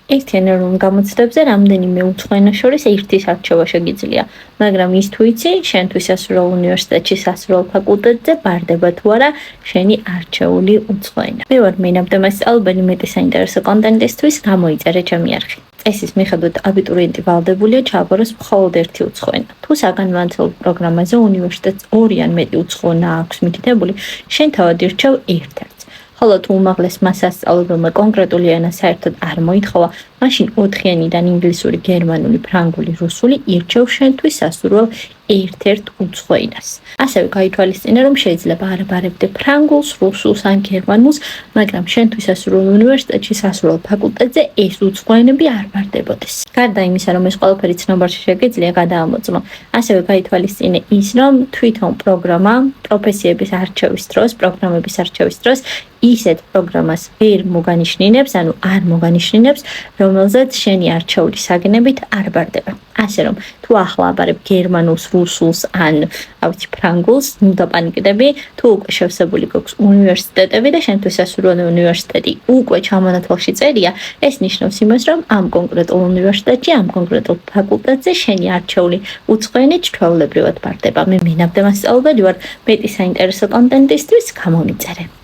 ერთიან რომ გამოცდებზე რამდენიმე უცხოენა შორის ერთის არჩევა შეგიძლია, მაგრამ ის თუ იცი, შენთვის სასურველ უნივერსიტეტში, სასურველ ფაკულტეტზე ბარდება თუ არა შენი არჩეული უცხოენა. მე ვარ მენაბ და მასწავლებელი მეტი საინტერესო კონტენტისთვის გამოიწერე ჩემი არხი. წესის მიხედვით აბიტურიენტი ვალდებულია ჩააბაროს მხოლოდ ერთი უცხოენა. თუ საგანმანათლებლო პროგრამაზე უნივერსიტეტს 2 ან მეტი უცხოენა აქვს მითითებული, შენ თავად ირჩევ ერთ-ერთს. ხოლო თუ უმაღლეს მასას სწავლებელმა კონკრეტული ენა საერთოდ არ მოითხოვა, მაშინ 4-იანიდან ინგლისური, გერმანული, ფრანგული, რუსული ირჩევ შენთვის სასურველ ერთ-ერთ უცხოენას. ასევე გაითვალისწინე, რომ შეიძლება არ აბარებდე ფრანგულს, რუსულს ან გერმანულს, მაგრამ შენთვის სასურველ უნივერსიტეტში, სასურველ ფაკულტეტზე ეს უცხოენები არ ბარდებოდეს. გარდა იმისა, რომ ეს ყველაფერი ცნობარში შეგიძლია გადაამოწმო, ასევე გაითვალისწინე ის, რომ თვითონ პროგრამა პროფესიების არჩევის დროს, პროგრამების არჩევის დროს ისეთ პროგრამას ვერ მოგანიშნინებს, ანუ არ მოგანიშნინებს, რომელზეც შენი არჩეული საგნებით არ ბარდება. ასე რომ, თუ ახლა აბარებ გერმანულს, რუსულს ან ფრანგულს, ნუ დაპანიკდები, თუ უკვე შევსებული გვაქვს უნივერსიტეტები და შენთვის სასურველი უნივერსიტეტი უკვე ჩამონათვალში წერია, ეს ნიშნავს იმას, რომ ამ კონკრეტულ უნივერსიტეტში, ამ კონკრეტულ ფაკულტეტზე შენი არჩეული უცხოენით ჩვეულებრივად ბარდება. მე მენაბ და მასწავლებელი ვარ, მეტი საინტერესო კონტენტისთვის გამომიწერე.